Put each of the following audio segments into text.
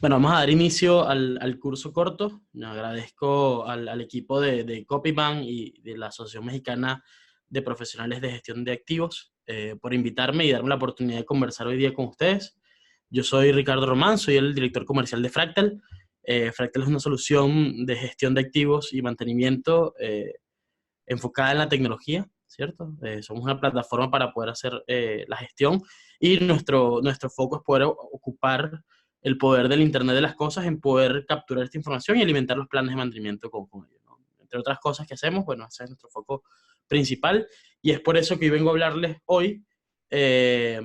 Bueno, vamos a dar inicio al curso corto. Agradezco al equipo de Copyman y de la Asociación Mexicana de Profesionales de Gestión de Activos por invitarme y darme la oportunidad de conversar hoy día con ustedes. Yo soy Ricardo Román, soy el director comercial de Fractal. Fractal es una solución de gestión de activos y mantenimiento enfocada en la tecnología, ¿cierto? Somos una plataforma para poder hacer la gestión y nuestro foco es poder ocupar el poder del Internet de las cosas en poder capturar esta información y alimentar los planes de mantenimiento con ello, ¿no? Entre otras cosas que hacemos, bueno, ese es nuestro foco principal y es por eso que vengo a hablarles hoy eh,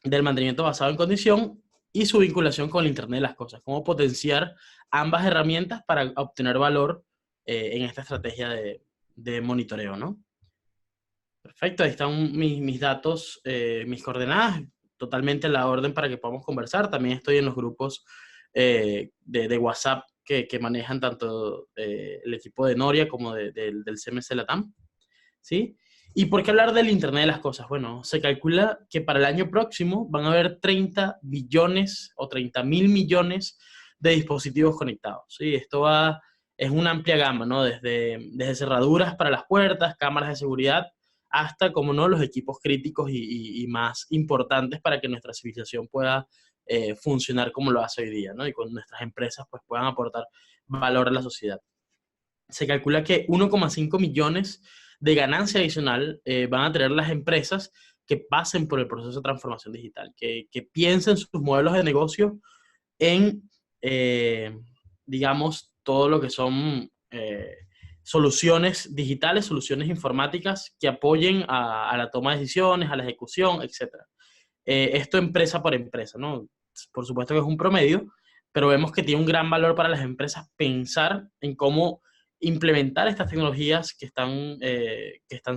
del mantenimiento basado en condición y su vinculación con el Internet de las cosas, cómo potenciar ambas herramientas para obtener valor en esta estrategia de monitoreo, ¿no? Perfecto, ahí están mis datos, mis coordenadas, totalmente a la orden para que podamos conversar. También estoy en los grupos de WhatsApp que manejan tanto el equipo de Noria como del CMC Latam, ¿sí? ¿Y por qué hablar del Internet de las cosas? Bueno, se calcula que para el año próximo van a haber 30 billones o 30.000 millones de dispositivos conectados, ¿sí? Es una amplia gama, ¿no? Desde cerraduras para las puertas, cámaras de seguridad, hasta, como no, los equipos críticos y más importantes para que nuestra civilización pueda funcionar como lo hace hoy día, ¿no? Y con nuestras empresas pues puedan aportar valor a la sociedad. Se calcula que 1,5 millones de ganancia adicional van a tener las empresas que pasen por el proceso de transformación digital, que piensen sus modelos de negocio en, digamos, todo lo que son soluciones digitales, soluciones informáticas que apoyen a la toma de decisiones, a la ejecución, etcétera. Esto empresa por empresa, ¿no? Por supuesto que es un promedio, pero vemos que tiene un gran valor para las empresas pensar en cómo implementar estas tecnologías que están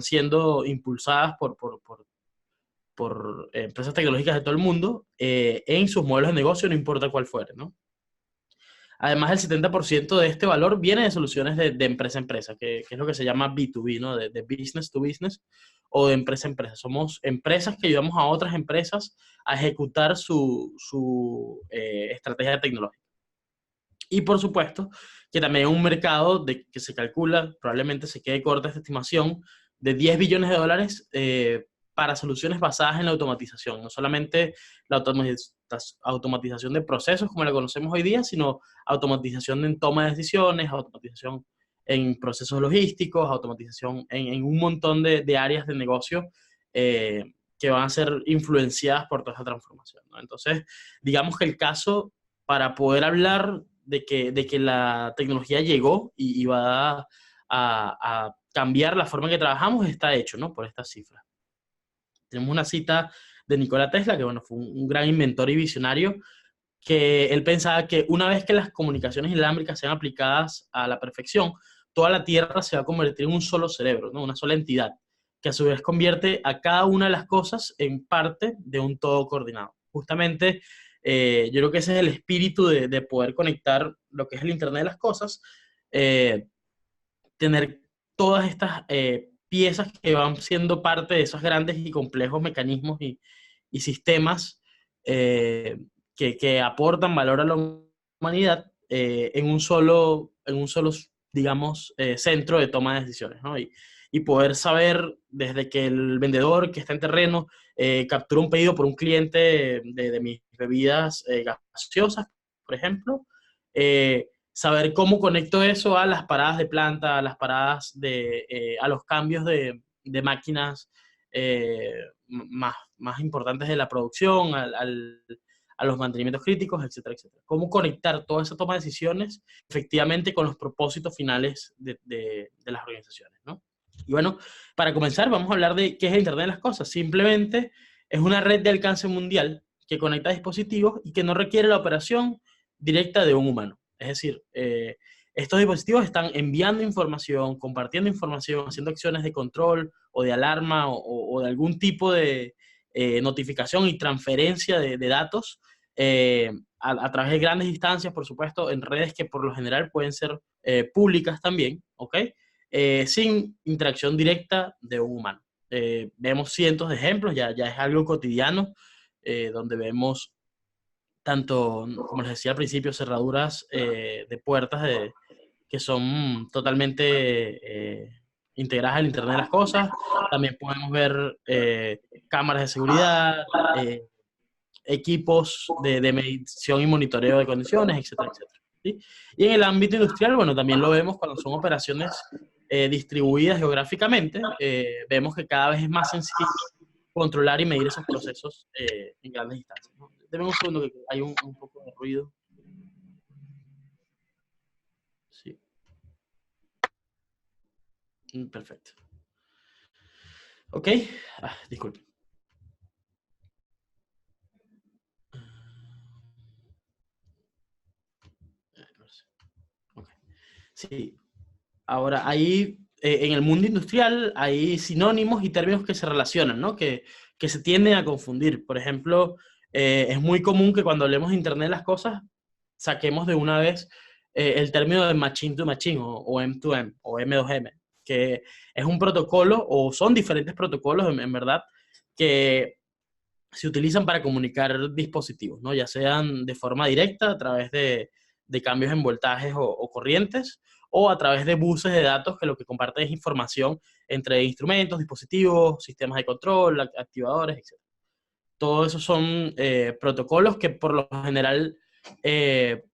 siendo impulsadas por empresas tecnológicas de todo el mundo en sus modelos de negocio, no importa cuál fuere, ¿no? Además, el 70% de este valor viene de soluciones de empresa a empresa, que es lo que se llama B2B, ¿no? De business to business o de empresa a empresa. Somos empresas que ayudamos a otras empresas a ejecutar su estrategia tecnológica. Y por supuesto que también hay un mercado que se calcula, probablemente se quede corta esta estimación, de 10 billones de dólares para soluciones basadas en la automatización. No solamente la automatización de procesos como la conocemos hoy día, sino automatización en toma de decisiones, automatización en procesos logísticos, automatización en un montón de áreas de negocio que van a ser influenciadas por toda esta transformación, ¿no? Entonces, digamos que el caso para poder hablar de que la tecnología llegó y va a cambiar la forma en que trabajamos está hecho, ¿no? Por estas cifras. Tenemos una cita de Nikola Tesla, que bueno, fue un gran inventor y visionario, que él pensaba que una vez que las comunicaciones inalámbricas sean aplicadas a la perfección, toda la Tierra se va a convertir en un solo cerebro, ¿no? Una sola entidad, que a su vez convierte a cada una de las cosas en parte de un todo coordinado. Justamente, yo creo que ese es el espíritu de poder conectar lo que es el Internet de las cosas, eh, tener todas estas piezas que van siendo parte de esos grandes y complejos mecanismos y sistemas eh, que aportan valor a la humanidad en un solo, digamos, centro de toma de decisiones, ¿no? Y poder saber desde que el vendedor que está en terreno captura un pedido por un cliente de mis bebidas gaseosas, por ejemplo, saber cómo conecto eso a las paradas de planta, a las paradas a los cambios de máquinas más importantes de la producción, a los mantenimientos críticos, etcétera, etcétera. Cómo conectar toda esa toma de decisiones efectivamente con los propósitos finales de las organizaciones, ¿no? Y bueno, para comenzar, vamos a hablar de qué es el Internet de las Cosas. Simplemente es una red de alcance mundial que conecta dispositivos y que no requiere la operación directa de un humano. Es decir, estos dispositivos están enviando información, compartiendo información, haciendo acciones de control o de alarma o de algún tipo de notificación y transferencia de datos a través de grandes distancias, por supuesto, en redes que por lo general pueden ser públicas también, ¿ok? Sin interacción directa de un humano. Vemos cientos de ejemplos, ya es algo cotidiano, donde vemos tanto, como les decía al principio, cerraduras de puertas que son totalmente integradas al Internet de las Cosas. También podemos ver cámaras de seguridad, equipos de medición y monitoreo de condiciones, etcétera, etcétera. ¿Sí? Y en el ámbito industrial, bueno, también lo vemos cuando son operaciones distribuidas geográficamente. Vemos que cada vez es más sencillo controlar y medir esos procesos en grandes distancias, ¿no? Deme un segundo que hay un poco de ruido. Sí. Perfecto. Ok. Disculpe. Okay. Sí. Ahora, ahí en el mundo industrial hay sinónimos y términos que se relacionan, ¿no? Que se tienden a confundir. Por ejemplo, es muy común que cuando hablemos de Internet de las cosas, saquemos de una vez el término de machine to machine o M2M o M2M, que es un protocolo o son diferentes protocolos en verdad que se utilizan para comunicar dispositivos, ¿no? Ya sean de forma directa a través de cambios en voltajes o corrientes, o a través de buses de datos que lo que comparten es información entre instrumentos, dispositivos, sistemas de control, activadores, etc. Todos esos son protocolos que por lo general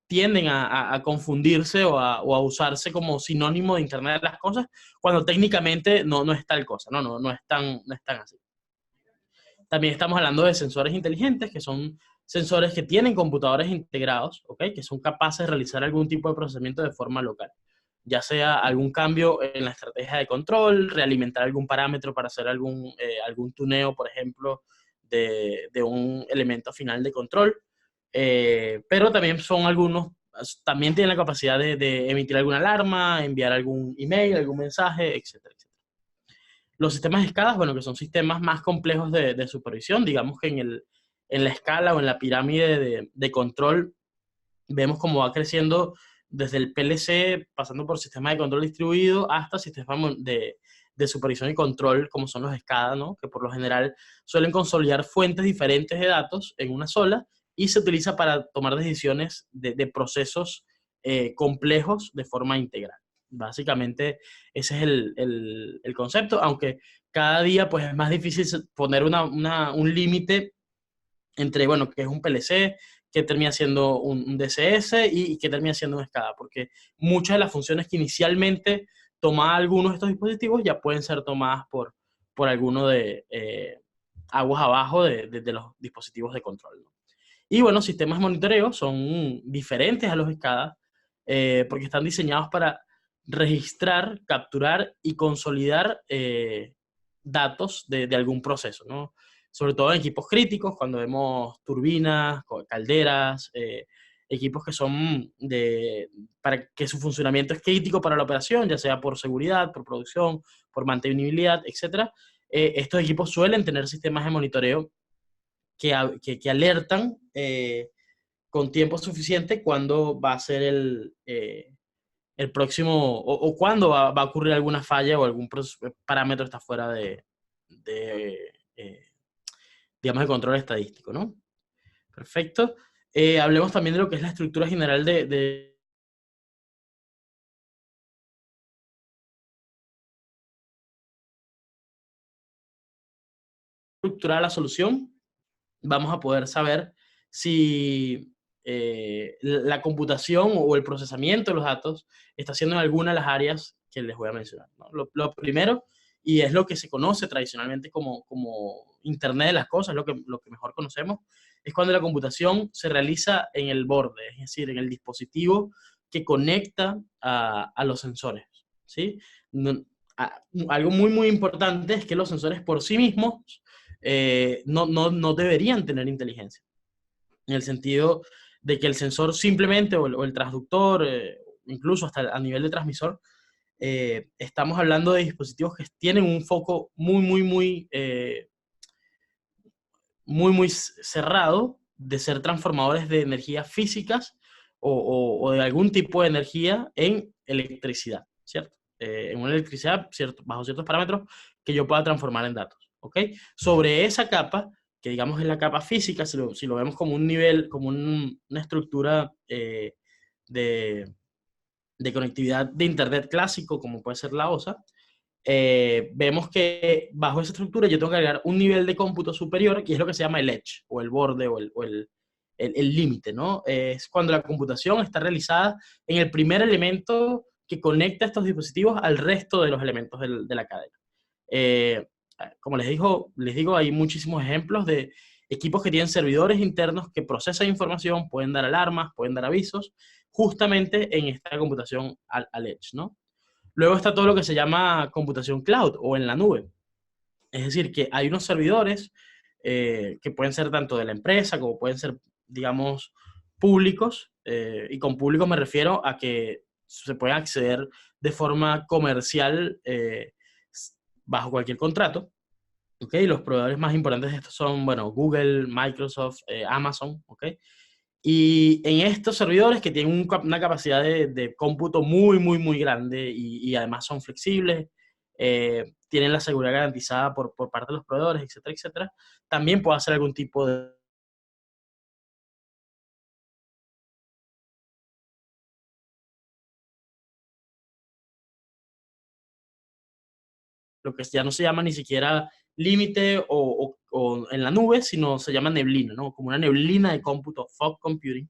tienden a confundirse o a usarse como sinónimo de Internet de las Cosas, cuando técnicamente no es tal cosa, no es tan así. También estamos hablando de sensores inteligentes, que son sensores que tienen computadores integrados, ¿ok? Que son capaces de realizar algún tipo de procesamiento de forma local, ya sea algún cambio en la estrategia de control, realimentar algún parámetro para hacer algún tuneo, por ejemplo, de un elemento final de control. Pero también también tienen la capacidad de emitir alguna alarma, enviar algún email, algún mensaje, etcétera, etcétera. Los sistemas de escalas, bueno, que son sistemas más complejos de supervisión, digamos que en la escala o en la pirámide de control vemos cómo va creciendo desde el PLC, pasando por sistemas de control distribuido, hasta sistemas de supervisión y control, como son los SCADA, ¿no? Que por lo general suelen consolidar fuentes diferentes de datos en una sola y se utiliza para tomar decisiones de procesos complejos de forma integral. Básicamente ese es el concepto, aunque cada día pues, es más difícil poner un límite entre, bueno, que es un PLC, que termina siendo un DCS y que termina siendo un SCADA, porque muchas de las funciones que inicialmente tomaba algunos de estos dispositivos ya pueden ser tomadas por alguno de aguas abajo de los dispositivos de control, ¿no? Y bueno, sistemas de monitoreo son diferentes a los SCADA porque están diseñados para registrar, capturar y consolidar datos de algún proceso, ¿no? Sobre todo en equipos críticos, cuando vemos turbinas, calderas, equipos que son para que su funcionamiento es crítico para la operación, ya sea por seguridad, por producción, por mantenibilidad, etc. Estos equipos suelen tener sistemas de monitoreo que alertan con tiempo suficiente cuando va a ser el próximo, o cuando va a ocurrir alguna falla o algún parámetro está fuera de digamos, de control estadístico, ¿no? Perfecto. Hablemos también de lo que es la estructura general de estructurar la solución. Vamos a poder saber si la computación o el procesamiento de los datos está haciendo en alguna de las áreas que les voy a mencionar, ¿no? Lo primero, y es lo que se conoce tradicionalmente como Internet de las cosas, lo que mejor conocemos, es cuando la computación se realiza en el borde, es decir, en el dispositivo que conecta a los sensores, ¿sí? No, algo muy, muy importante es que los sensores por sí mismos no deberían tener inteligencia, en el sentido de que el sensor simplemente, o el transductor, incluso hasta a nivel de transmisor, estamos hablando de dispositivos que tienen un foco muy cerrado de ser transformadores de energías físicas o de algún tipo de energía en electricidad, ¿cierto? En una electricidad bajo ciertos parámetros que yo pueda transformar en datos, ¿ok? Sobre esa capa que digamos es la capa física, si lo vemos como un nivel, como una estructura de, de conectividad de Internet clásico, como puede ser la OSA, vemos que bajo esa estructura yo tengo que agregar un nivel de cómputo superior, que es lo que se llama el edge, o el borde, o el límite, ¿no? Es cuando la computación está realizada en el primer elemento que conecta estos dispositivos al resto de los elementos de la cadena. Eh, Como les digo, hay muchísimos ejemplos de equipos que tienen servidores internos que procesan información, pueden dar alarmas, pueden dar avisos, justamente en esta computación al edge, ¿no? Luego está todo lo que se llama computación cloud o en la nube. Es decir, que hay unos servidores que pueden ser tanto de la empresa como pueden ser, digamos, públicos. Y con públicos me refiero a que se pueden acceder de forma comercial bajo cualquier contrato. ¿Ok? Los proveedores más importantes de estos son, bueno, Google, Microsoft, Amazon, ¿ok? Y en estos servidores que tienen una capacidad de cómputo muy, muy, muy grande y además son flexibles, tienen la seguridad garantizada por parte de los proveedores, etcétera, etcétera, también puede hacer algún tipo de lo que ya no se llama ni siquiera límite o en la nube, sino se llama neblina, ¿no? Como una neblina de cómputo, fog computing,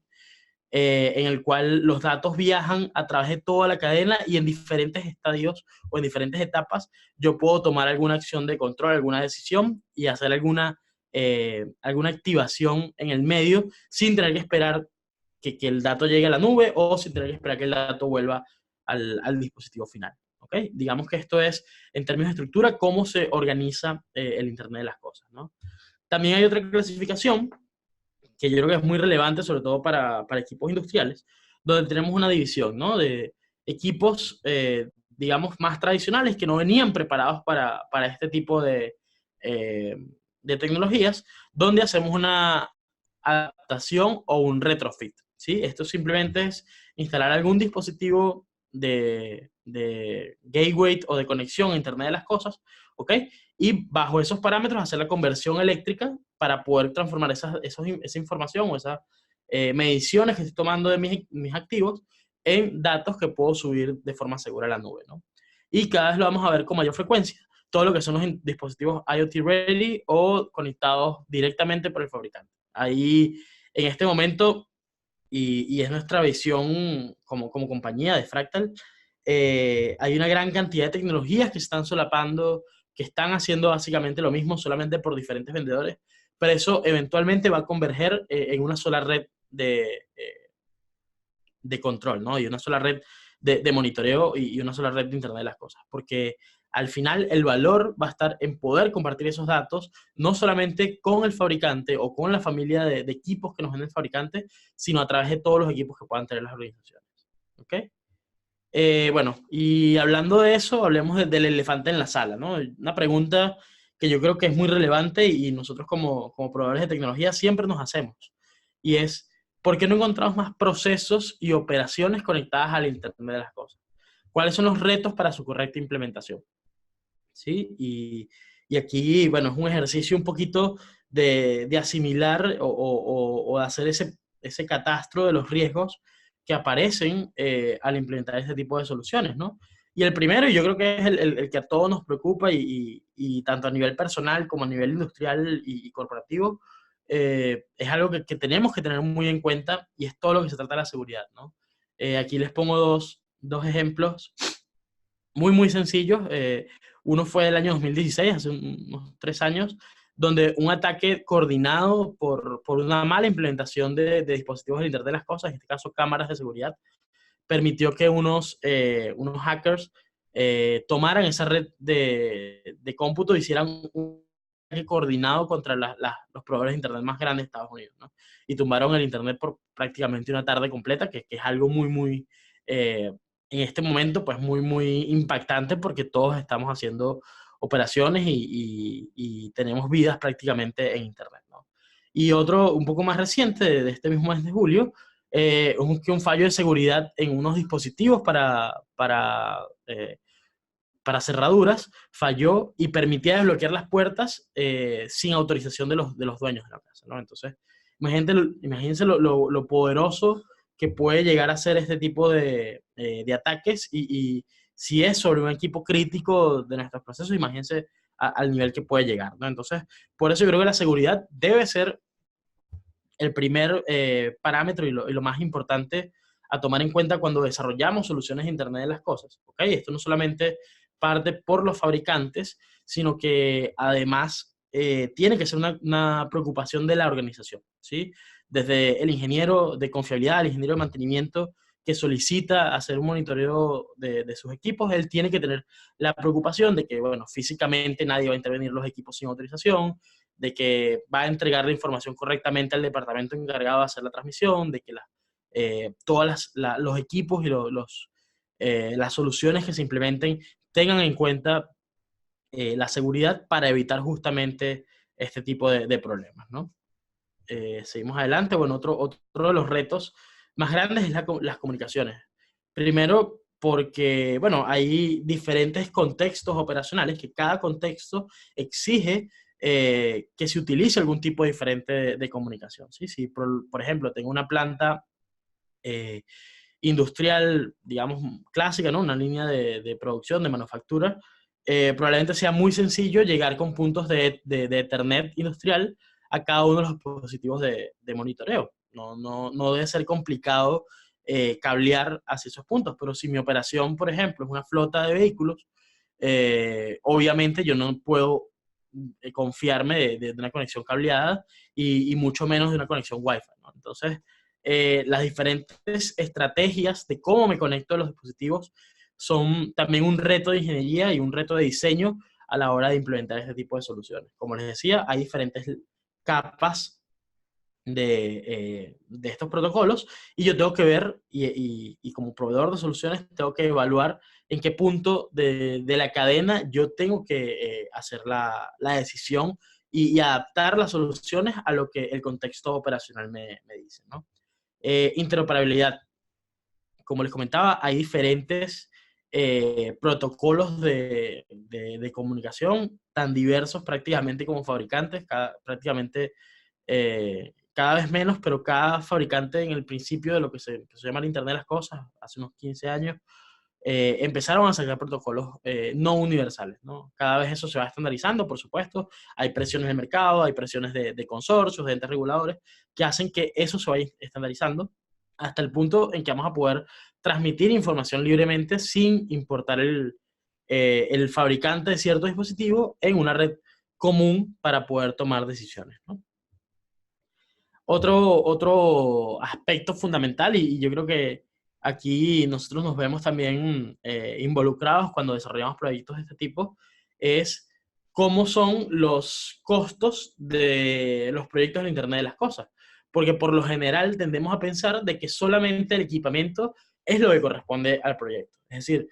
en el cual los datos viajan a través de toda la cadena y en diferentes estadios o en diferentes etapas yo puedo tomar alguna acción de control, alguna decisión y hacer alguna activación en el medio sin tener que esperar que el dato llegue a la nube o sin tener que esperar que el dato vuelva al dispositivo final. ¿Okay? Digamos que esto es, en términos de estructura, cómo se organiza el Internet de las cosas, ¿no? También hay otra clasificación que yo creo que es muy relevante, sobre todo para equipos industriales, donde tenemos una división, ¿no? De equipos, digamos, más tradicionales que no venían preparados para este tipo eh, de tecnologías, donde hacemos una adaptación o un retrofit, ¿sí? Esto simplemente es instalar algún dispositivo de gateway o de conexión a Internet de las cosas, ¿ok? Y bajo esos parámetros hacer la conversión eléctrica para poder transformar esa información o esas mediciones que estoy tomando de mis activos en datos que puedo subir de forma segura a la nube, ¿no? Y cada vez lo vamos a ver con mayor frecuencia, todo lo que son los dispositivos IoT ready o conectados directamente por el fabricante. Ahí, en este momento, y es nuestra visión como compañía de Fractal, hay una gran cantidad de tecnologías que se están solapando, que están haciendo básicamente lo mismo, solamente por diferentes vendedores, pero eso eventualmente va a converger en una sola red de control, ¿no? Y una sola red de monitoreo y una sola red de Internet de las cosas, porque al final el valor va a estar en poder compartir esos datos, no solamente con el fabricante o con la familia de equipos que nos vende el fabricante, sino a través de todos los equipos que puedan tener las organizaciones. ¿Ok? Bueno, y hablando de eso, hablemos del elefante en la sala, ¿no? Una pregunta que yo creo que es muy relevante y nosotros como proveedores de tecnología siempre nos hacemos. Y es, ¿por qué no encontramos más procesos y operaciones conectadas al Internet de las cosas? ¿Cuáles son los retos para su correcta implementación? ¿Sí? Y aquí, bueno, es un ejercicio un poquito de asimilar o de hacer ese catastro de los riesgos que aparecen al implementar este tipo de soluciones, ¿no? Y el primero, y yo creo que es el que a todos nos preocupa y tanto a nivel personal como a nivel industrial y corporativo, es algo que tenemos que tener muy en cuenta y es todo lo que se trata de la seguridad, ¿no? Aquí les pongo dos ejemplos muy, muy sencillos. Uno fue el año 2016, hace unos 3 años, donde un ataque coordinado por una mala implementación de dispositivos del Internet de las Cosas, en este caso cámaras de seguridad, permitió que unos hackers tomaran esa red de cómputo y hicieran un ataque coordinado contra los proveedores de Internet más grandes de Estados Unidos, ¿no? Y tumbaron el Internet por prácticamente una tarde completa, que es algo muy, muy, en este momento, pues muy, muy impactante porque todos estamos haciendo operaciones y tenemos vidas prácticamente en Internet, ¿no? Y otro un poco más reciente, de este mismo mes de julio, un fallo de seguridad en unos dispositivos para para cerraduras, falló y permitía desbloquear las puertas sin autorización de los dueños de la casa, ¿no? Entonces, imagínense lo poderoso que puede llegar a ser este tipo de ataques y si es sobre un equipo crítico de nuestros procesos, imagínense al nivel que puede llegar, ¿no? Entonces, por eso yo creo que la seguridad debe ser el primer parámetro y lo más importante a tomar en cuenta cuando desarrollamos soluciones de Internet de las cosas. ¿Okay? Esto no solamente parte por los fabricantes, sino que además tiene que ser una preocupación de la organización, ¿sí? Desde el ingeniero de confiabilidad, el ingeniero de mantenimiento que solicita hacer un monitoreo de sus equipos, él tiene que tener la preocupación de que, bueno, físicamente nadie va a intervenir los equipos sin autorización, de que va a entregar la información correctamente al departamento encargado de hacer la transmisión, de que todos los equipos y las soluciones que se implementen tengan en cuenta la seguridad para evitar justamente este tipo de problemas, ¿no? Seguimos adelante. Bueno, otro de los retos más grandes es las comunicaciones. Primero, porque, bueno, hay diferentes contextos operacionales que cada contexto exige que se utilice algún tipo diferente de comunicación, ¿sí? Si, por ejemplo, tengo una planta eh, industrial, digamos, clásica, ¿no? Una línea de producción, de manufactura, probablemente sea muy sencillo llegar con puntos de Ethernet industrial a cada uno de los dispositivos de monitoreo. No debe ser complicado cablear hacia esos puntos, pero si mi operación, por ejemplo, es una flota de vehículos, obviamente yo no puedo confiarme de una conexión cableada y mucho menos de una conexión Wi-Fi, ¿no? Entonces, las diferentes estrategias de cómo me conecto a los dispositivos son también un reto de ingeniería y un reto de diseño a la hora de implementar este tipo de soluciones. Como les decía, hay diferentes capas de estos protocolos y yo tengo que ver y como proveedor de soluciones tengo que evaluar en qué punto de la cadena yo tengo que hacer la decisión y adaptar las soluciones a lo que el contexto operacional me dice, ¿no? Interoperabilidad. Como les comentaba, hay diferentes protocolos de comunicación tan diversos prácticamente como fabricantes, prácticamente cada vez menos, pero cada fabricante en el principio de lo que se empezó a llamar Internet de las Cosas, hace unos 15 años, empezaron a sacar protocolos no universales, ¿no? Cada vez eso se va estandarizando, por supuesto. Hay presiones de mercado, hay presiones de consorcios, de entes reguladores, que hacen que eso se vaya estandarizando hasta el punto en que vamos a poder transmitir información libremente sin importar el fabricante de cierto dispositivo en una red común para poder tomar decisiones, ¿no? Otro aspecto fundamental, y yo creo que aquí nosotros nos vemos también involucrados cuando desarrollamos proyectos de este tipo, es cómo son los costos de los proyectos de Internet de las Cosas. Porque por lo general tendemos a pensar de que solamente el equipamiento es lo que corresponde al proyecto. Es decir,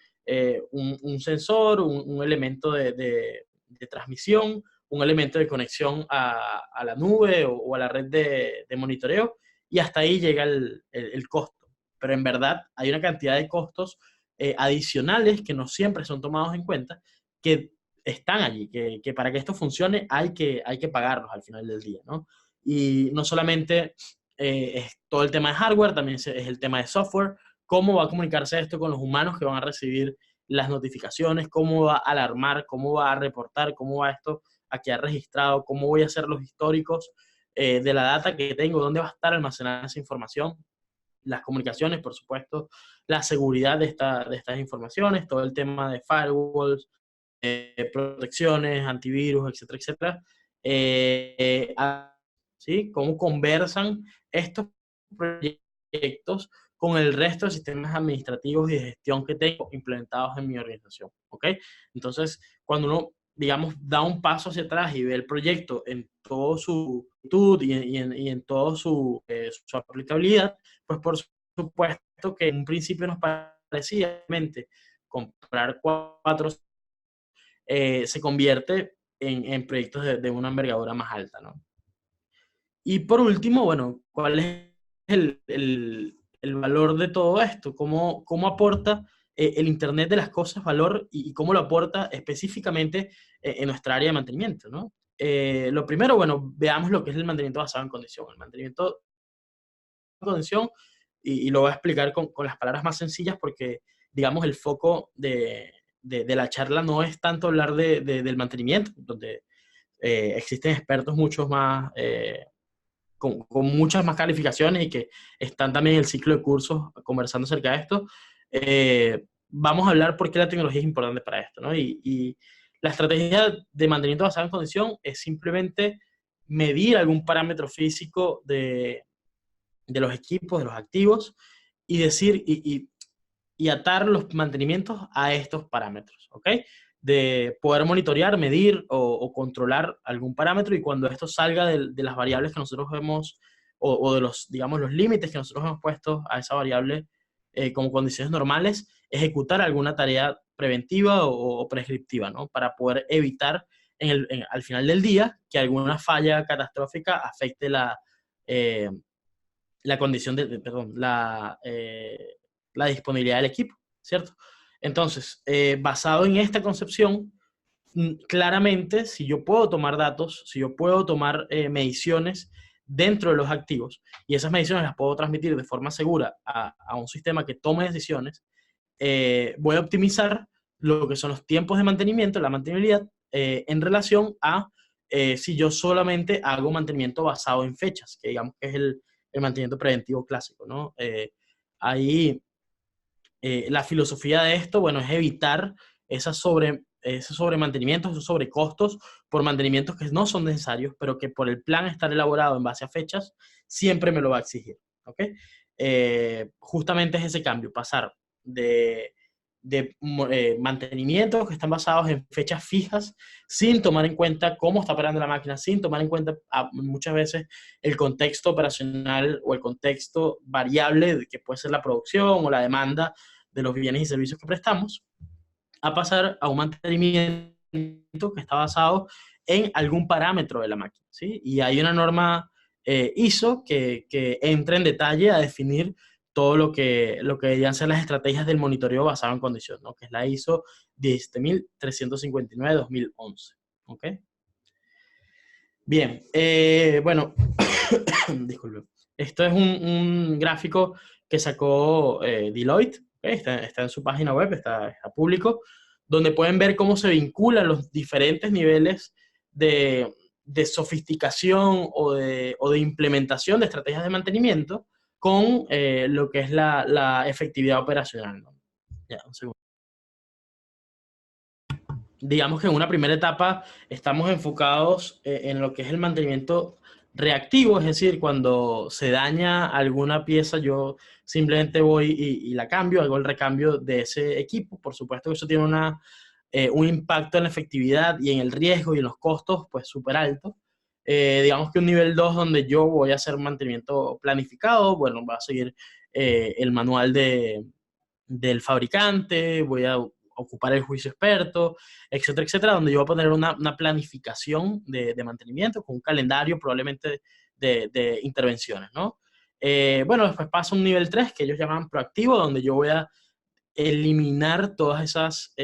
un sensor, un elemento de transmisión, un elemento de conexión a la nube o a la red de monitoreo y hasta ahí llega el costo. Pero en verdad hay una cantidad de costos adicionales que no siempre son tomados en cuenta, que están allí, que para que esto funcione hay que pagarlos al final del día, ¿no? Y no solamente es todo el tema de hardware, también es el tema de software, cómo va a comunicarse esto con los humanos que van a recibir las notificaciones, cómo va a alarmar, cómo va a reportar, cómo va esto a quedar registrado, cómo voy a hacer los históricos de la data que tengo, dónde va a estar almacenada esa información, las comunicaciones, por supuesto, la seguridad de estas informaciones, todo el tema de firewalls, protecciones, antivirus, etcétera, etcétera. ¿Sí? Cómo conversan estos proyectos con el resto de sistemas administrativos y de gestión que tengo implementados en mi organización. ¿Ok? Entonces, cuando uno, digamos, da un paso hacia atrás y ve el proyecto en todo su actitud y en toda su aplicabilidad, pues por supuesto que en un principio nos parecía comprar cuatro se convierte en proyectos de una envergadura más alta, ¿no? Y por último, bueno, ¿cuál es el valor de todo esto? ¿Cómo aporta el Internet de las cosas valor y cómo lo aporta específicamente en nuestra área de mantenimiento, ¿no? Lo primero, bueno, veamos lo que es el mantenimiento basado en condición. El mantenimiento condición, y lo voy a explicar con las palabras más sencillas porque, digamos, el foco de la charla no es tanto hablar del mantenimiento, donde existen expertos muchos más, con muchas más calificaciones y que están también en el ciclo de cursos conversando acerca de esto. Vamos a hablar por qué la tecnología es importante para esto, ¿no? Y la estrategia de mantenimiento basado en condición es simplemente medir algún parámetro físico de los equipos, de los activos, y decir, y atar los mantenimientos a estos parámetros, ¿ok? De poder monitorear, medir o controlar algún parámetro, y cuando esto salga de las variables que nosotros vemos, o de los, digamos, los límites que nosotros hemos puesto a esa variable como condiciones normales, ejecutar alguna tarea preventiva o prescriptiva, ¿no? Para poder evitar al final del día que alguna falla catastrófica afecte eh, la condición perdón, la disponibilidad del equipo, ¿cierto? Entonces, basado en esta concepción, claramente, si yo puedo tomar datos, si yo puedo tomar mediciones dentro de los activos, y esas mediciones las puedo transmitir de forma segura a un sistema que tome decisiones, voy a optimizar lo que son los tiempos de mantenimiento, la mantenibilidad, en relación a si yo solamente hago mantenimiento basado en fechas, que digamos que es el mantenimiento preventivo clásico, ¿no? Ahí la filosofía de esto, bueno, es evitar ese sobremantenimiento, esos sobrecostos por mantenimientos que no son necesarios, pero que por el plan estar elaborado en base a fechas, siempre me lo va a exigir, ¿ok? Justamente es ese cambio, pasar de, de mantenimientos que están basados en fechas fijas, sin tomar en cuenta cómo está operando la máquina, sin tomar en cuenta muchas veces el contexto operacional o el contexto variable que puede ser la producción o la demanda de los bienes y servicios que prestamos, a pasar a un mantenimiento que está basado en algún parámetro de la máquina, ¿sí? Y hay una norma ISO que entra en detalle a definir todo lo que deberían ser las estrategias del monitoreo basado en condiciones, ¿no? Que es la ISO 17359-2011, ¿ok? Bien, bueno, disculpe. Esto es un gráfico que sacó Deloitte, ¿okay? Está en su página web, está público, donde pueden ver cómo se vinculan los diferentes niveles de sofisticación o de implementación de estrategias de mantenimiento con lo que es la efectividad operacional, ¿no? Ya, un segundo. Digamos que en una primera etapa estamos enfocados en lo que es el mantenimiento reactivo, es decir, cuando se daña alguna pieza, yo simplemente voy y la cambio, hago el recambio de ese equipo. Por supuesto que eso tiene un impacto en la efectividad y en el riesgo y en los costos, pues súper alto. Digamos que un nivel 2 donde yo voy a hacer mantenimiento planificado, bueno, va a seguir el manual del fabricante, voy a ocupar el juicio experto, etcétera, etcétera, donde yo voy a poner una planificación de mantenimiento con un calendario probablemente de intervenciones, ¿no? Bueno, después pasa un nivel 3 que ellos llaman proactivo, donde yo voy a eliminar todas esas,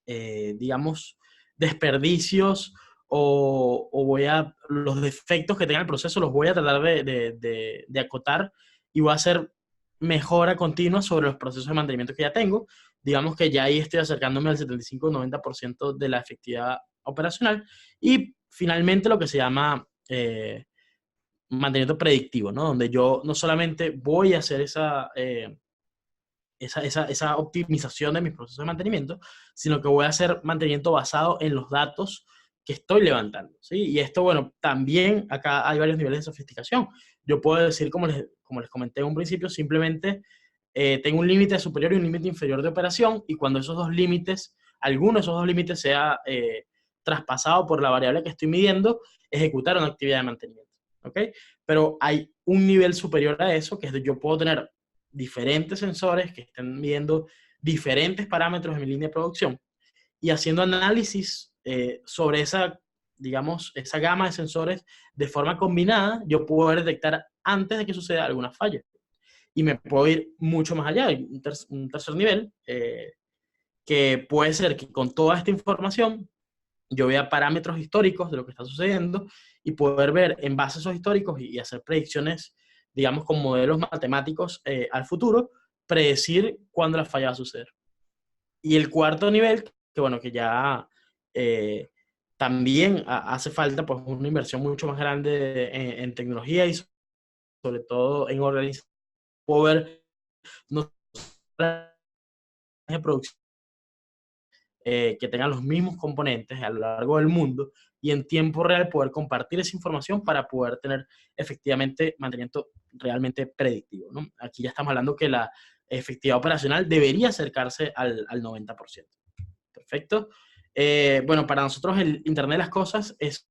digamos, desperdicios los defectos que tenga el proceso los voy a tratar de acotar y voy a hacer mejora continua sobre los procesos de mantenimiento que ya tengo. Digamos que ya ahí estoy acercándome al 75-90% de la efectividad operacional. Y finalmente lo que se llama mantenimiento predictivo, ¿no? Donde yo no solamente voy a hacer esa optimización de mis procesos de mantenimiento, sino que voy a hacer mantenimiento basado en los datos que estoy levantando, ¿sí? Y esto, bueno, también acá hay varios niveles de sofisticación. Yo puedo decir, como les comenté en un principio, simplemente tengo un límite superior y un límite inferior de operación, y cuando esos dos límites, alguno de esos dos límites sea traspasado por la variable que estoy midiendo, ejecutar una actividad de mantenimiento, ¿ok? Pero hay un nivel superior a eso, que es de yo puedo tener diferentes sensores que estén midiendo diferentes parámetros en mi línea de producción y haciendo análisis sobre digamos, esa gama de sensores de forma combinada, yo puedo detectar antes de que suceda alguna falla. y me puedo ir mucho más allá. Hay un tercer nivel, que puede ser que con toda esta información yo vea parámetros históricos de lo que está sucediendo y poder ver en base a esos históricos y hacer predicciones, digamos, con modelos matemáticos al futuro, predecir cuándo la falla va a suceder. Y el cuarto nivel, que bueno, que ya también hace falta pues una inversión mucho más grande en tecnología y sobre todo en organización, poder no de producción que tengan los mismos componentes a lo largo del mundo y en tiempo real poder compartir esa información para poder tener efectivamente mantenimiento realmente predictivo, ¿no? Aquí ya estamos hablando que la efectividad operacional debería acercarse al 90%. Perfecto. Bueno, para nosotros el Internet de las Cosas es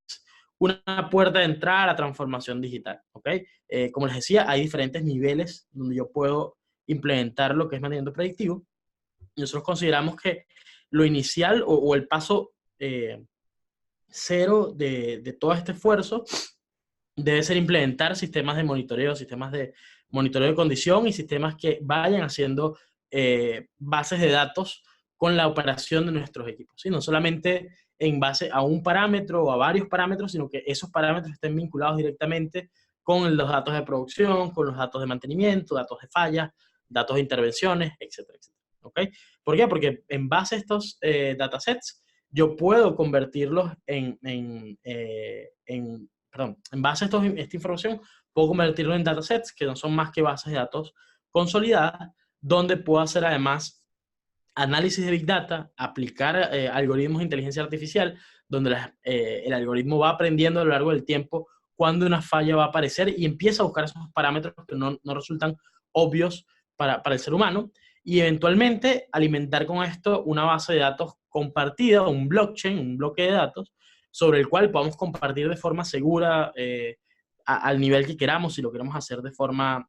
una puerta de entrada a la transformación digital, ¿ok? Como les decía, hay diferentes niveles donde yo puedo implementar lo que es mantenimiento predictivo. Nosotros consideramos que lo inicial o el paso cero de todo este esfuerzo debe ser implementar sistemas de monitoreo de condición y sistemas que vayan haciendo bases de datos con la operación de nuestros equipos, ¿sí? No solamente en base a un parámetro o a varios parámetros, sino que esos parámetros estén vinculados directamente con los datos de producción, con los datos de mantenimiento, datos de fallas, datos de intervenciones, etcétera, etcétera. ¿Ok? ¿Por qué? Porque en base a estos datasets, yo puedo convertirlos perdón, en base a esta información, puedo convertirlo en datasets que no son más que bases de datos consolidadas, donde puedo hacer además análisis de Big Data, aplicar algoritmos de inteligencia artificial, donde el algoritmo va aprendiendo a lo largo del tiempo cuando una falla va a aparecer y empieza a buscar esos parámetros que no resultan obvios para el ser humano, y eventualmente alimentar con esto una base de datos compartida, un blockchain, un bloque de datos, sobre el cual podamos compartir de forma segura al nivel que queramos, si lo queremos hacer de forma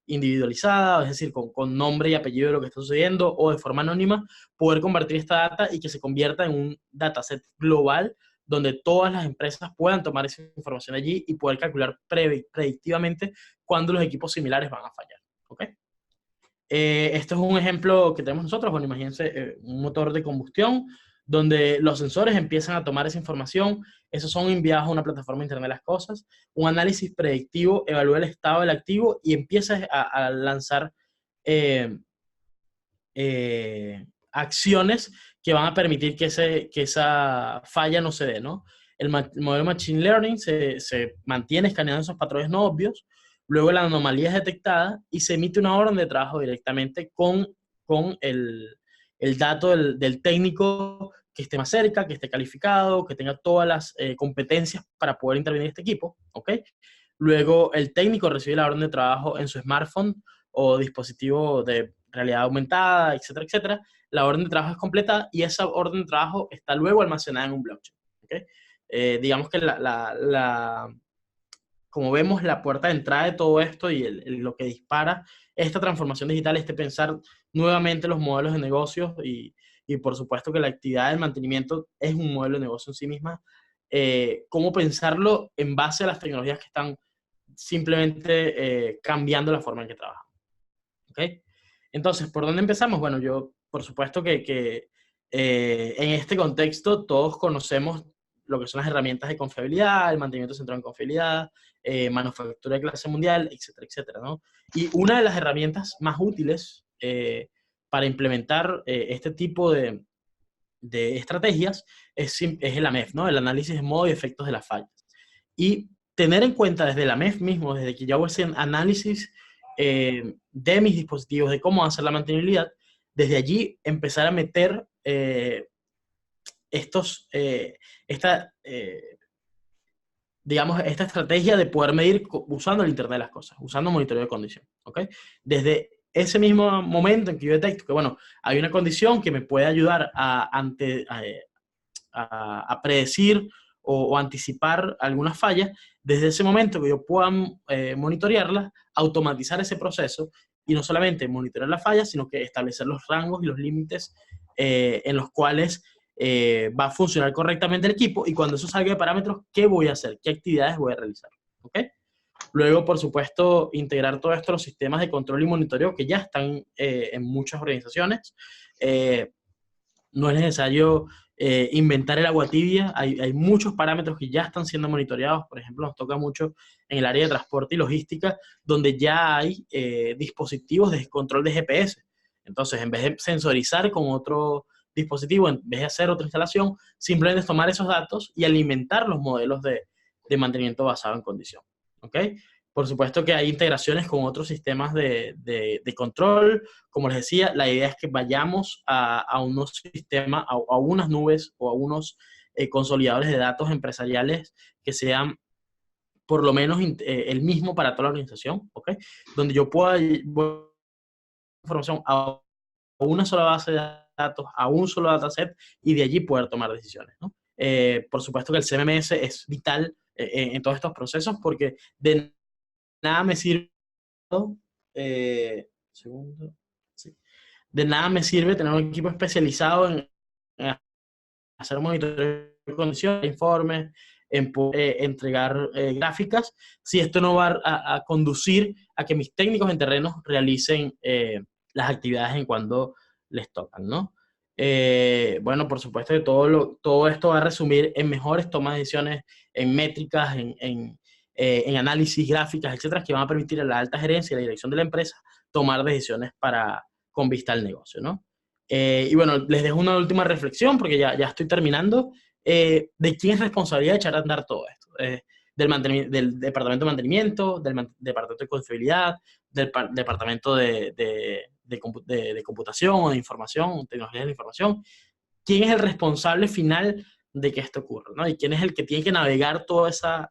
individualizada, es decir, con nombre y apellido de lo que está sucediendo, o de forma anónima, poder convertir esta data y que se convierta en un dataset global donde todas las empresas puedan tomar esa información allí y poder calcular predictivamente cuándo los equipos similares van a fallar. ¿Ok? Esto es un ejemplo que tenemos nosotros. Bueno, imagínense un motor de combustión donde los sensores empiezan a tomar esa información, esos son enviados a una plataforma de Internet de las Cosas, un análisis predictivo evalúa el estado del activo y empieza a lanzar acciones que van a permitir que esa falla no se dé, ¿no? El modelo Machine Learning se mantiene escaneando esos patrones no obvios, luego la anomalía es detectada y se emite una orden de trabajo directamente con el dato del técnico que esté más cerca, que esté calificado, que tenga todas las competencias para poder intervenir este equipo, ¿ok? Luego el técnico recibe la orden de trabajo en su smartphone o dispositivo de realidad aumentada, etcétera, etcétera. La orden de trabajo es completada y esa orden de trabajo está luego almacenada en un blockchain, ¿ok? Digamos que como vemos, la puerta de entrada de todo esto y lo que dispara esta transformación digital es de pensar nuevamente los modelos de negocios y por supuesto que la actividad del mantenimiento es un modelo de negocio en sí misma. Cómo pensarlo en base a las tecnologías que están simplemente cambiando la forma en que trabajamos. ¿Ok? Entonces, ¿por dónde empezamos? Bueno, yo, por supuesto que en este contexto todos conocemos lo que son las herramientas de confiabilidad, el mantenimiento centrado en confiabilidad, manufactura de clase mundial, etcétera, etcétera, ¿no? Y una de las herramientas más útiles para implementar este tipo de estrategias es el AMEF, ¿no? El análisis de modo y efectos de las fallas. Y tener en cuenta desde el AMEF mismo, desde que yo hago ese análisis de mis dispositivos, de cómo hacer la mantenibilidad, desde allí empezar a meter digamos, esta estrategia de poder medir usando el Internet de las Cosas, usando monitoreo de condición, ¿ok? Desde ese mismo momento en que yo detecto que, bueno, hay una condición que me puede ayudar a predecir o anticipar algunas fallas, desde ese momento que yo pueda monitorearlas, automatizar ese proceso y no solamente monitorear las fallas, sino que establecer los rangos y los límites en los cuales va a funcionar correctamente el equipo y cuando eso salga de parámetros, ¿qué voy a hacer? ¿Qué actividades voy a realizar? ¿Ok? Luego, por supuesto, integrar todo esto a los sistemas de control y monitoreo que ya están en muchas organizaciones. No es necesario inventar el agua tibia, hay muchos parámetros que ya están siendo monitoreados. Por ejemplo, nos toca mucho en el área de transporte y logística, donde ya hay dispositivos de control de GPS. Entonces, en vez de sensorizar con otro dispositivo, en vez de hacer otra instalación, simplemente es tomar esos datos y alimentar los modelos de mantenimiento basado en condición. ¿Ok? Por supuesto que hay integraciones con otros sistemas de control. Como les decía, la idea es que vayamos a unos sistemas, a unas nubes o a unos consolidadores de datos empresariales que sean por lo menos el mismo para toda la organización, ¿ok? Donde yo pueda información a una sola base de datos, a un solo dataset, y de allí poder tomar decisiones, ¿no? Por supuesto que el CMMS es vital en todos estos procesos, porque de nada me sirve, segundo, sí. De nada me sirve tener un equipo especializado en hacer monitoreo de condiciones, informes, en entregar gráficas, si esto no va a conducir a que mis técnicos en terrenos realicen las actividades en cuando les tocan, ¿no? Bueno, por supuesto que todo esto va a resumir en mejores tomas de decisiones, en métricas, en análisis, gráficas, etcétera, que van a permitir a la alta gerencia y a la dirección de la empresa tomar decisiones con vista al negocio, ¿no? Y bueno, les dejo una última reflexión porque ya estoy terminando. ¿De quién es responsabilidad echar a andar todo esto? Del departamento de mantenimiento, departamento de confiabilidad, departamento de computación o de información, tecnologías de la información. ¿Quién es el responsable final de que esto ocurra, ¿no? Y quién es el que tiene que navegar toda esa,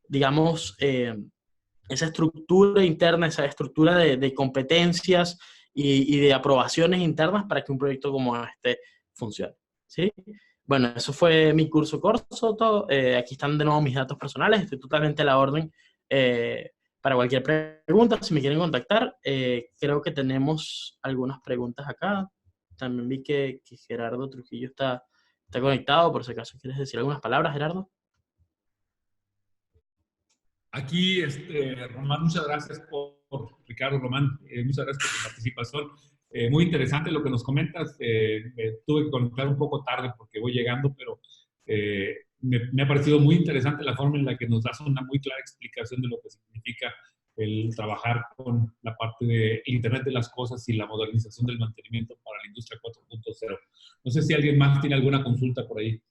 digamos, esa estructura interna, esa estructura de competencias y de aprobaciones internas para que un proyecto como este funcione, ¿sí? Bueno, eso fue mi curso corto. Aquí están de nuevo mis datos personales. Estoy totalmente a la orden para cualquier pregunta. Si me quieren contactar, creo que tenemos algunas preguntas acá. También vi que Gerardo Trujillo está conectado. Por si acaso quieres decir algunas palabras, Gerardo. Aquí, Román, muchas gracias Ricardo Román, muchas gracias por tu participación. Muy interesante lo que nos comentas. Me tuve que conectar un poco tarde porque voy llegando, pero me ha parecido muy interesante la forma en la que nos das una muy clara explicación de lo que significa el trabajar con la parte de Internet de las cosas y la modernización del mantenimiento para la industria 4.0. No sé si alguien más tiene alguna consulta por ahí.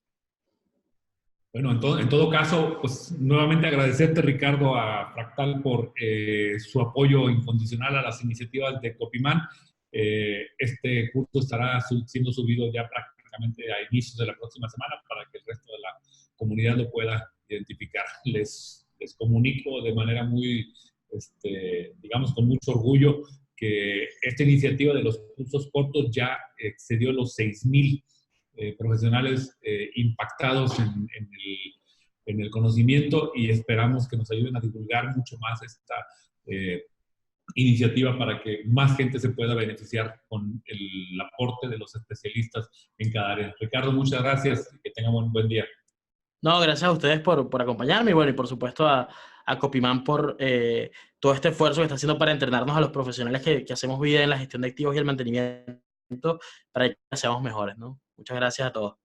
Bueno, en todo caso, pues nuevamente agradecerte, Ricardo, a Fractal por su apoyo incondicional a las iniciativas de Copyman. Este curso estará siendo subido ya prácticamente a inicios de la próxima semana para que el resto de la comunidad lo pueda identificar. Les comunico de manera muy, digamos, con mucho orgullo que esta iniciativa de los cursos cortos ya excedió los 6,000 profesionales impactados en el conocimiento, y esperamos que nos ayuden a divulgar mucho más esta iniciativa para que más gente se pueda beneficiar con el aporte de los especialistas en cada área. Ricardo, muchas gracias y que tengan un buen día. No, gracias a ustedes por acompañarme y bueno, y por supuesto a Copyman por todo este esfuerzo que está haciendo para entrenarnos a los profesionales que hacemos vida en la gestión de activos y el mantenimiento para que seamos mejores, ¿no? Muchas gracias a todos.